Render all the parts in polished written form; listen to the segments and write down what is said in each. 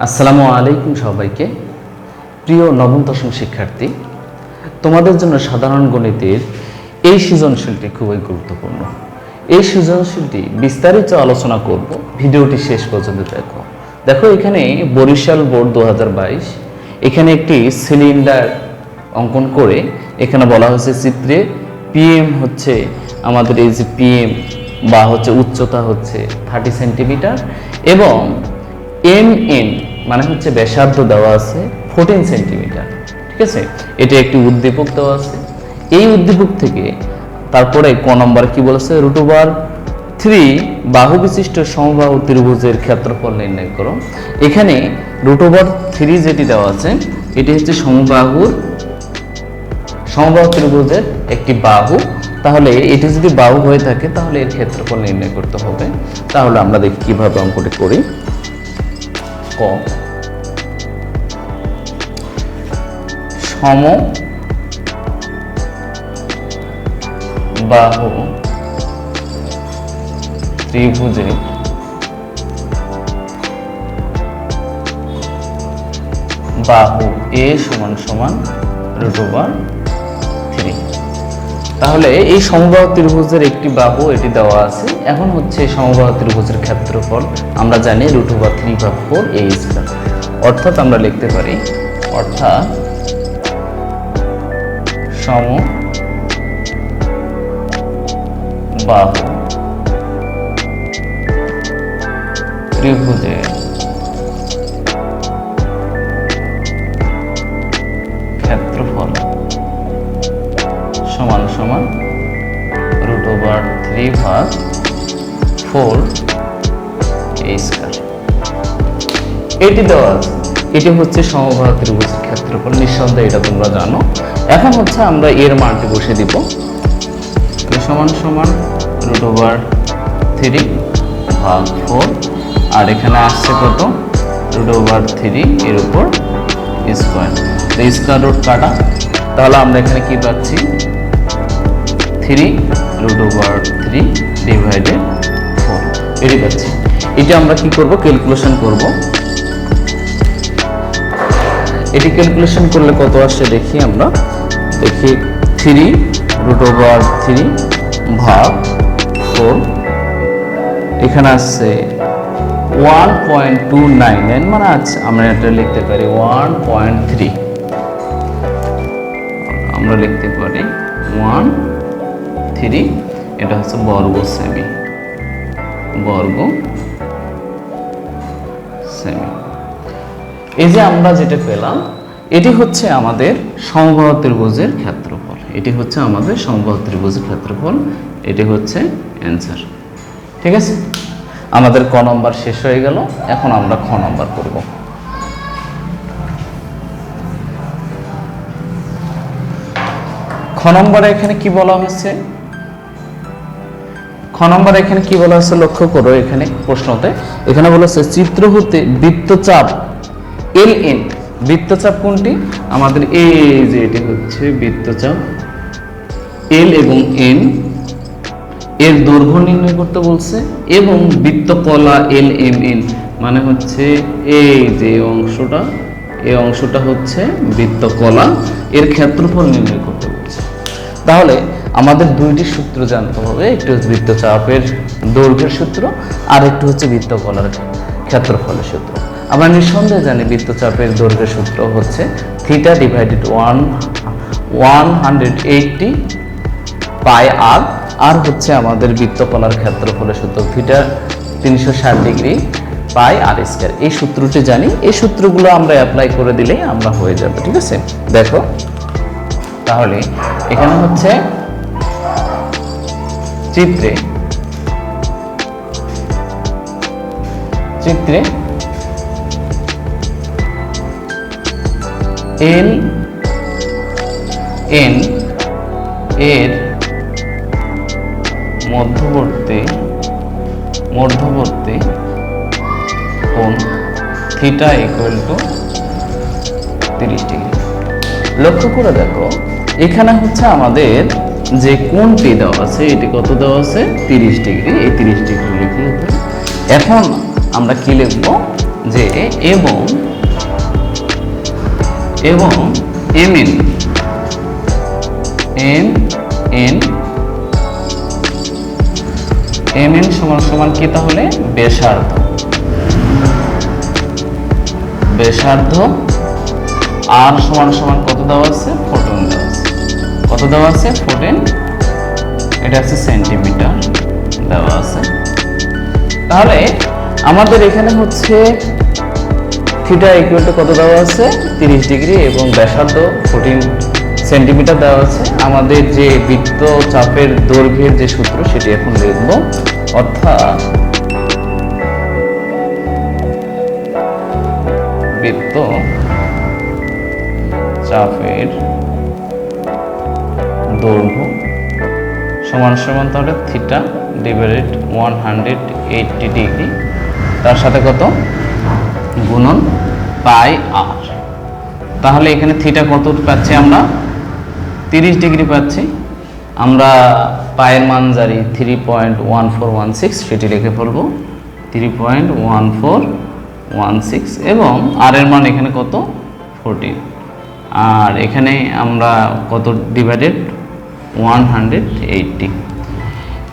আসসালামু আলাইকুম সবাইকে। প্রিয় নবম দশম শিক্ষার্থী, তোমাদের জন্য সাধারণ গণিতের এই সৃজনশীলটি খুবই গুরুত্বপূর্ণ। এই সৃজনশীলটি বিস্তারিত আলোচনা করব, ভিডিওটি শেষ পর্যন্ত দেখো। দেখো এখানে বরিশাল বোর্ড 2022 এখানে একটি সিলিন্ডার অঙ্কন করে এখানে বলা হয়েছে চিত্রে পিএম হচ্ছে আমাদের এই যে পিএম বা হচ্ছে উচ্চতা হচ্ছে 30 সেন্টিমিটার এবং এম এন মানে হচ্ছে ব্যাসার্ধ দেওয়া আছে 14 সেন্টিমিটার। ঠিক আছে, এটা একটি উদ্দীপক দেওয়া আছে। এই উদ্দীপক থেকে তারপরে ক নম্বর কি বলেছে, √3 বাহু বিশিষ্ট সমবাহু ত্রিভুজের ক্ষেত্রফল নির্ণয় করো। এখানে √3 যেটি দেওয়া আছে এটি হচ্ছে সমবাহু ত্রিভুজের একটি বাহু। তাহলে এটি যদি বাহু হয়ে থাকে তাহলে এর ক্ষেত্রফল নির্ণয় করতে হবে। তাহলে আমরা দেখি কিভাবে অঙ্কটি করি। ক সমবাহু ত্রিভুজে বাহু এ সমান সমান √3। তাহলে এই সমবাহু ত্রিভুজের একটি বাহু এটি দেওয়া আছে। এখন হচ্ছে সমবাহু ত্রিভুজের ক্ষেত্রফল আমরা জানি √3/4a²। অর্থাৎ আমরা লিখতে পারি সমবাহু ত্রিভুজের ক্ষেত্রফল সমান সমান √3/4a²। এটি দেওয়া আছে, এটি হচ্ছে সমবাহু ত্রিভুজের ক্ষেত্রফল, নিঃসন্দেহে এটা তোমরা জানো। এখন হচ্ছে আমরা এর মানটি বসে দিব, সমান সমান √3/4 আর এখানে আসছে কত √3 এর উপর স্কয়ার, স্কয়ার রুট কাটা। তাহলে আমরা এখানে কি পাচ্ছি 3√3/4 এটি পাচ্ছি। এটা আমরা কি করব, ক্যালকুলেশন করব। এটি ক্যালকুলেশন করলে কত আসছে দেখি, আমরা দেখি 3√3/4 এখানে আসছে 1.299, মানে আছে আমরা এটা লিখতে পারি 1.3, আমরা লিখতে পারি 1.3। এটা হচ্ছে বর্গ সেমি, এই যে আমরা যেটা পেলাম এটি হচ্ছে আমাদের সমবাহু ত্রিভুজের ক্ষেত্রফল। এটি হচ্ছে আমাদের সমবাহু ত্রিভুজের ক্ষেত্রফল, এটি হচ্ছে অ্যান্সার। ঠিক আছে, আমাদের ক নম্বর শেষ হয়ে গেল। এখন আমরা খ নম্বর করব। খ নম্বরে এখানে কি বলা হয়েছে, খ নম্বরে এখানে কি বলা হয়েছে লক্ষ্য করো। এখানে প্রশ্নতে এখানে বলা হচ্ছে চিত্র হতে বৃত্তচাপ LN, বৃত্তচাপ কোনটি আমাদের, এই যে এটি হচ্ছে বৃত্তচাপ L এবং N এর দৈর্ঘ্য নির্ণয় করতে বলছে, এবং বৃত্তকলা LMN মানে হচ্ছে এই যে অংশটা, এই অংশটা হচ্ছে বৃত্তকলা, এর ক্ষেত্রফল নির্ণয় করতে বলছে। তাহলে আমাদের দুইটি সূত্র জানতে হবে, একটি হচ্ছে বৃত্তচাপের দৈর্ঘ্যের সূত্র আর একটি হচ্ছে বৃত্তকলার ক্ষেত্রফলের সূত্র। আমরা নিঃসন্দেহে জানি বৃত্তচাপের দৈর্ঘ্যের সূত্র হচ্ছে θ/180 πr, আর হচ্ছে আমাদের বৃত্তকলার ক্ষেত্রফলের সূত্র θ/360 πr²। এই সূত্রটি জানি, এই সূত্রগুলো আমরা অ্যাপ্লাই করে দিলেই আমরা হয়ে যাবে। ঠিক আছে, দেখো তাহলে এখানে হচ্ছে চিত্রে LN এর মধ্যবর্তী কোণ θ = 30 ডিগ্রি। লক্ষ্য করে দেখো এখানে হচ্ছে আমাদের যে কোণটি দেওয়া আছে এটি কত দেওয়া আছে 30 ডিগ্রি। এই 30 ডিগ্রি লিখে এখন আমরা কি লিখব, যে এবং mn সমান সমান কি তাহলে ব্যাসার্ধ আর সমান সমান কত দেওয়া আছে 14 দেওয়া আছে। কত দেওয়া আছে 14, এটা আছে সেন্টিমিটার দেওয়া আছে। তাহলে আমাদের এখানে হচ্ছে থিটা ইকুয়াল টু কত দেওয়া আছে 30 ডিগ্রি এবং ব্যাসার্ধ 14 সেন্টিমিটার দেওয়া আছে। আমাদের যে বৃত্ত চাপের দৈর্ঘ্যের যে সূত্র সেটি এখন লিখব, অর্থাৎ বৃত্ত চাপের দৈর্ঘ্য সমান সমান তাহলে থিটা ডিভাইডেড 180 ডিগ্রি তার সাথে কত গুণন পাই আর। তাহলে এখানে থিটা কত পাচ্ছি আমরা 30 ডিগ্রি পাচ্ছি। আমরা পায়ের মান জানি 3.1416, সেটি লিখে ফেলবো 3.1416 এবং আর এর মান এখানে কত 14 আর এখানে আমরা কত ডিভাইডেড 180।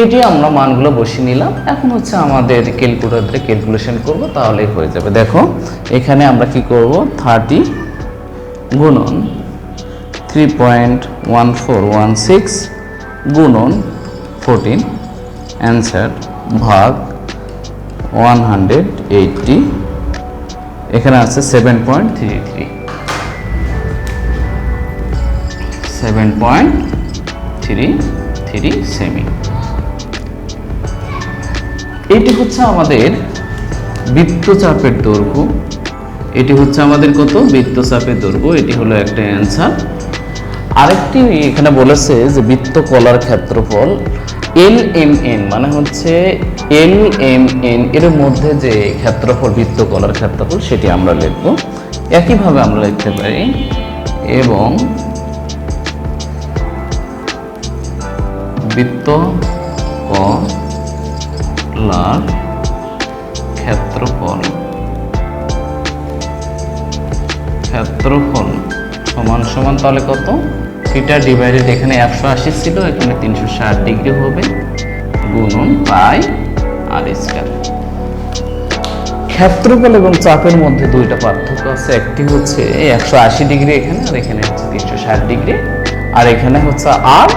এটি আমরা মানগুলো বসিয়ে নিলাম। এখন হচ্ছে আমাদের ক্যালকুলেটরে ক্যালকুলেশন করব, তাহলে হয়ে যাবে। দেখো এখানে আমরা কি করব 30 গুণন 3.1416 গুণন 14 অ্যান্সার ভাগ 180, এখানে আছে 7.33 সেমি। এটি হচ্ছে আমাদের বৃত্তচাপের দৈর্ঘ্য। এটি হচ্ছে আমাদের কত বৃত্তচাপের দৈর্ঘ্য, এটি হলো একটা অ্যান্সার। আরেকটি এখানে বলেছে যে বৃত্তকলার ক্ষেত্রফল LMN, মানে হচ্ছে LMN এর মধ্যে যে ক্ষেত্রফল বৃত্তকলার ক্ষেত্রফল সেটি আমরা লিখব। একইভাবে আমরা লিখতে পারি এবং বৃত্তকলার ক্ষেত্রফল সমান সমান তাহলে কত থিটা ডিভাইডেড এখানে 180 ছিল, এখানে 360 ডিগ্রি হবে গুণন পাই আর স্কয়ার। ক্ষেত্রফল এবং চাপের মধ্যে দুইটা পার্থক্য আছে, একটি হচ্ছে 180 ডিগ্রি এখানে আর এখানে হচ্ছে 360 ডিগ্রি, আর এখানে হচ্ছে আর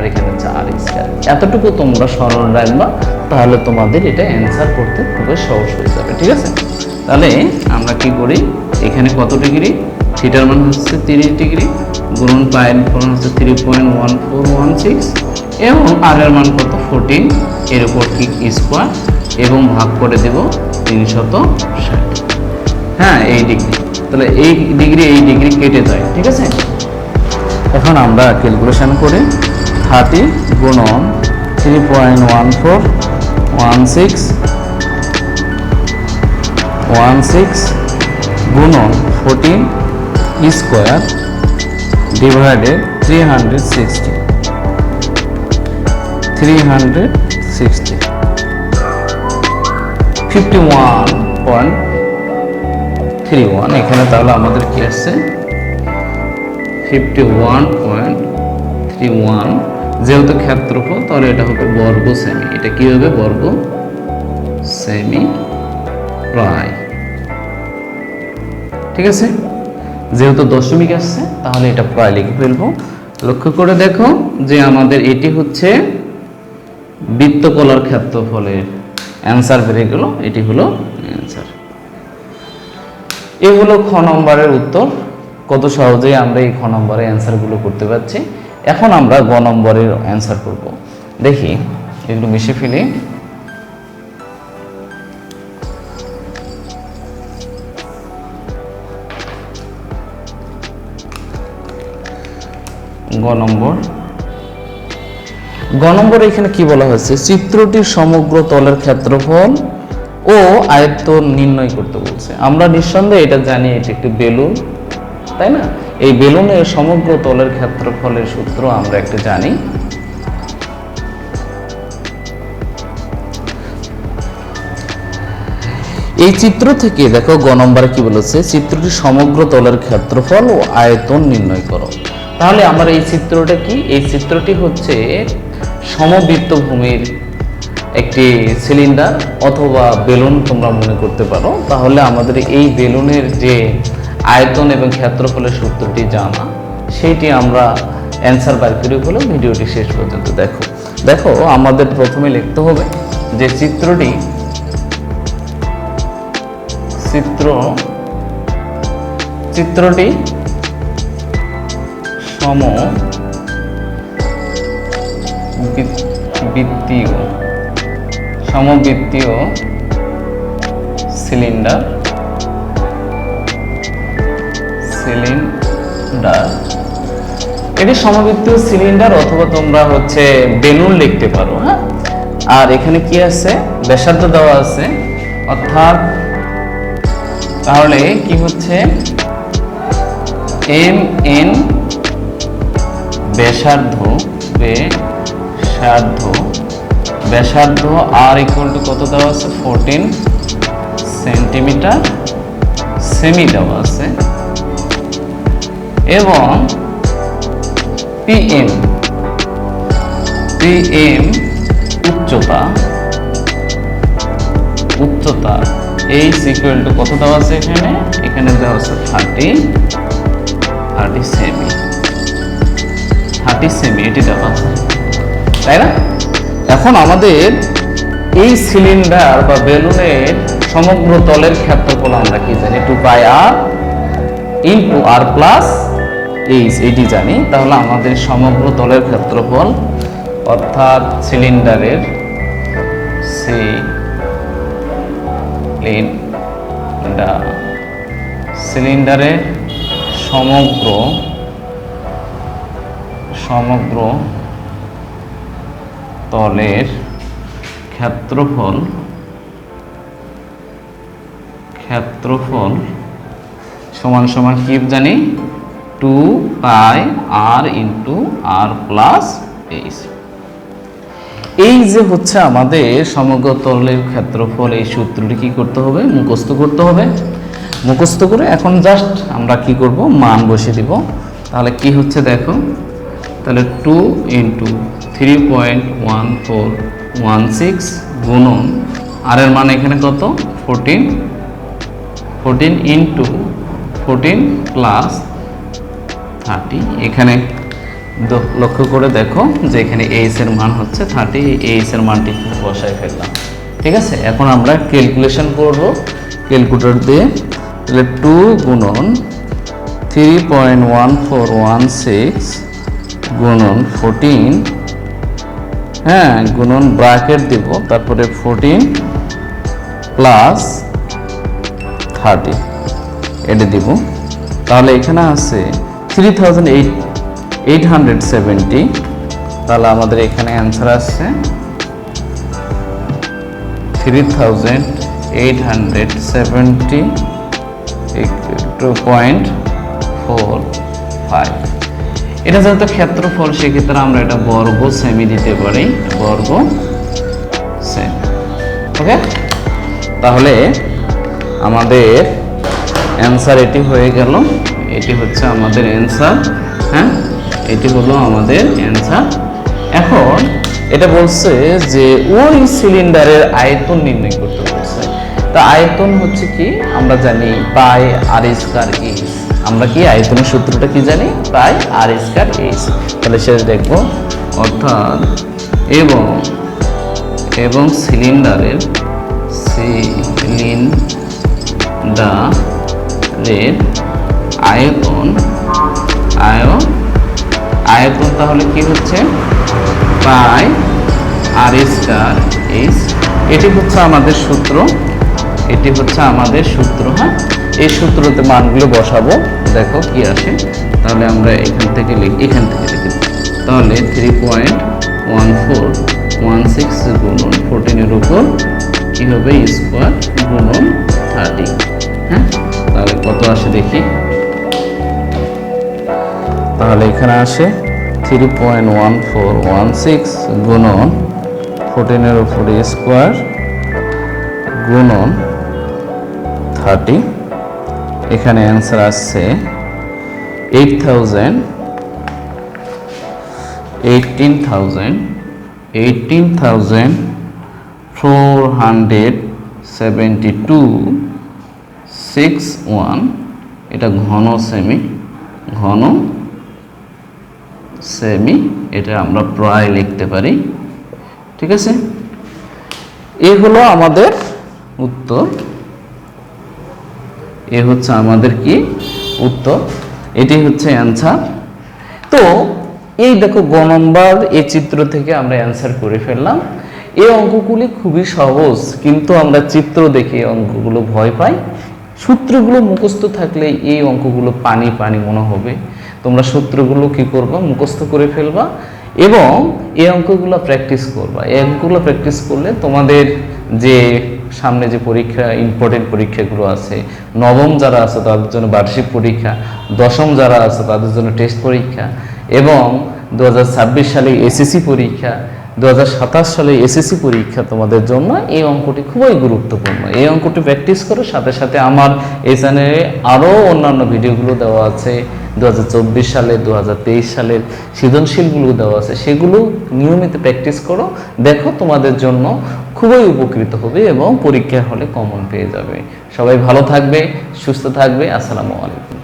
এখানে হচ্ছে আর স্কয়ার। এতটুকু তোমরা স্মরণ রাখবা, তাহলে তোমাদের এটা অ্যান্সার করতে খুবই সহজ হয়ে যাবে। ঠিক আছে, তাহলে আমরা কি করি, এখানে কত ডিগ্রি থিটার মান হচ্ছে 30 ডিগ্রি গুণন পায়ের মান হচ্ছে 3.1416 এবং আর এর মান কত 14, এর উপর কি স্কয়ার এবং ভাগ করে দেব 360। হ্যাঁ এই ডিগ্রি, তাহলে এই ডিগ্রি কেটে যায়। ঠিক আছে, এখন আমরা ক্যালকুলেশন করি 30 গুণন 3.1416 গুণন 14 স্কয়ার ডিভাইডেড 360 51.31 এখানে তাহলে আমাদের কি আসছে 51.31, যেহেতু ক্ষেত্রফল তাহলে এটা হবে বর্গ সেমি। এটা কি হবে বর্গ সেমি প্রায়। ঠিক আছে, যেহেতু দশমিক আসছে তাহলে এটা প্রায় লিখে ফেলবো। লক্ষ্য করে দেখো যে আমাদের এটি হচ্ছে বৃত্তকলার ক্ষেত্রফলের অ্যান্সার বেরিয়ে গেল, এটি হলো অ্যান্সার। এই হলো খ নম্বরের উত্তর। কত সহজেই আমরা এই খ নম্বরের অ্যান্সারগুলো করতে পারছি। এখন আমরা গ নম্বরের অ্যান্সার করব। দেখি এগুলো মিশে ফেলি। গ নম্বর এখানে কি বলা হয়েছে, চিত্রটির সমগ্র তলের ক্ষেত্রফল ও আয়তন নির্ণয় করতে বলছে। আমরা নিঃসন্দেহে এটা জানি, এটা একটি বেলুন, তাই না? এই বেলুনের সমগ্র তলের ক্ষেত্রফলের সূত্র আমরা একটা জানি। এই চিত্র থেকে দেখো গ নম্বরে কি বলেছে, চিত্রটি সমগ্র তলের ক্ষেত্রফল ও আয়তন নির্ণয় করো। তাহলে আমার এই চিত্রটা কি, এই চিত্রটি হচ্ছে সমবৃত্ত ভূমির একটি সিলিন্ডার অথবা বেলুন তোমরা মনে করতে পারো। তাহলে আমাদের এই বেলুনের যে আয়তন এবং ক্ষেত্রফলের সূত্রটি জানা, সেইটি আমরা অ্যান্সার বার করে হলো। ভিডিওটি শেষ পর্যন্ত দেখো। দেখো আমাদের প্রথমে লিখতে হবে যে চিত্রটি সমবৃত্তীয় সিলিন্ডার এটি সমবৃত্তীয় সিলিন্ডার অথবা তোমরা হচ্ছে বেলুন লিখতে পারো। হ্যাঁ, আর এখানে কি আছে, ব্যাসার্ধ দেওয়া আছে, অর্থাৎ তাহলে কি হচ্ছে এম এন ব্যাসার্ধ আর ইকুয়াল টু কত দেওয়া আছে, 14 সেন্টিমিটার সেমি দেওয়া আছে, এবং পিএম উচ্চতা এইচ ইকুয়াল টু কত দেওয়া আছে, এখানে দেওয়া আছে 30 সেমি এটি দেওয়া আছে, তাই না? এখন আমাদের এই সিলিন্ডার বা বেলুনের সমগ্র তলের ক্ষেত্রফল আমরা কি জানি, 2πr ইন্টু আর প্লাস এইচ, এটি জানি। তাহলে আমাদের সমগ্র তলের ক্ষেত্রফল অর্থাৎ সিলিন্ডারের সমগ্র তলের ক্ষেত্রফল সমান সমান কি জানি, 2πr ইন্টু আর প্লাস এইচ। এই যে হচ্ছে আমাদের সমগ্র তলের ক্ষেত্রফল, এই সূত্রটি কি করতে হবে, মুখস্থ করতে হবে। মুখস্থ করে এখন জাস্ট আমরা কি করব, মান বসিয়ে দিব। তাহলে কি হচ্ছে দেখো, তাহলে 2 ইন্টু 3.1416 গুণন আর এর মান এখানে কত, 14 ইন্টু 14 প্লাস 30। এখানে লক্ষ্য করে দেখো যে এখানে এইচ এর মান হচ্ছে 30, এইচ এর মানটি বসায় ফেললাম। ঠিক আছে, এখন আমরা ক্যালকুলেশন করব ক্যালকুলেটর দিয়ে। তাহলে 2 গুণন 3.1416 গুণন 14, হ্যাঁ, গুণন ব্র্যাকেট দিব, তারপরে 14 প্লাস 30 এটা দিব। তাহলে এখানে আছে 3870। তাহলে আমাদের এখানে অ্যান্সার আসছে 3870.45। এটা যেহেতু ক্ষেত্রফল, সেক্ষেত্রে আমরা এটা বর্গ সেমি দিতে পারি, বর্গ সেমি। ওকে, তাহলে আমাদের অ্যান্সার এটি হয়ে গেল। এটি হচ্ছে আমাদের অ্যান্সার। হ্যাঁ, এটি হলো আমাদের অ্যান্সার। এখন এটা বলছে যে ওই সিলিন্ডারের আয়তন নির্ণয় করতে বলছে। তা আয়তন হচ্ছে কি, আমরা জানি পাই আর স্কয়ার এইচ। আমরা কি আয়তনের সূত্রটা কি জানি, পাই আর স্কয়ার এইচ। তাহলে শেষ দেখবো, অর্থাৎ এবং সিলিন্ডারের আয়তন তাহলে কি হচ্ছে, পাই আর স্কয়ার এইচ। এটি হচ্ছে আমাদের সূত্র, হ্যাঁ। এই সূত্রতে মানগুলো বসাবো, দেখো কি আসে। তাহলে আমরা এখান থেকে লিখি, তাহলে 3.1416 গুণন 14 এর উপর কি হবে, স্কয়ার গুণন 30। হ্যাঁ, তাহলে কত আসে দেখি। তাহলে এখানে আসে 3.1416 গুণন 14 এর উপর স্কয়ার গুণন 30, এখানে অ্যান্সার আসছে 18,472 61, এটা ঘন সেমি, এটা আমরা প্রায় লিখতে পারি। ঠিক আছে, এই হলো আমাদের উত্তর, এ হচ্ছে আমাদের কি উত্তর, এটি হচ্ছে অ্যান্সার। তো এই দেখো গ নম্বর এই চিত্র থেকে আমরা অ্যান্সার করে ফেললাম। এই অঙ্কগুলি খুবই সহজ, কিন্তু আমরা চিত্র দেখে এই অঙ্কগুলো ভয় পাই। সূত্রগুলো মুখস্থ থাকলে এই অঙ্কগুলো পানি পানি মনে হবে। তোমরা সূত্রগুলো কি করবা, মুখস্থ করে ফেলবা এবং এই অঙ্কগুলো প্র্যাকটিস করবা। এই অঙ্কগুলো প্র্যাকটিস করলে তোমাদের যে সামনে যে পরীক্ষা, ইম্পর্টেন্ট পরীক্ষাগুলো আছে, নবম যারা আছে তাদের জন্য বার্ষিক পরীক্ষা, দশম যারা আছে তাদের জন্য টেস্ট পরীক্ষা এবং 2026 সালে এসএসসি পরীক্ষা, 2027 সালে এসএসসি পরীক্ষা, তোমাদের জন্য এই অঙ্কটি খুবই গুরুত্বপূর্ণ। এই অঙ্কটি প্র্যাকটিস করো, সাথে সাথে আমার এই চ্যানেলে আরও অন্যান্য ভিডিওগুলো দেওয়া আছে। 2024 সালে 2023 সালের সৃজনশীলগুলো দেওয়া আছে, সেগুলো নিয়মিত প্র্যাকটিস করো, দেখো তোমাদের জন্য খুবই উপকৃত হবে এবং পরীক্ষা হলে কমন পেয়ে যাবে। সবাই ভালো থাকবে, সুস্থ থাকবে। আসসালামু আলাইকুম।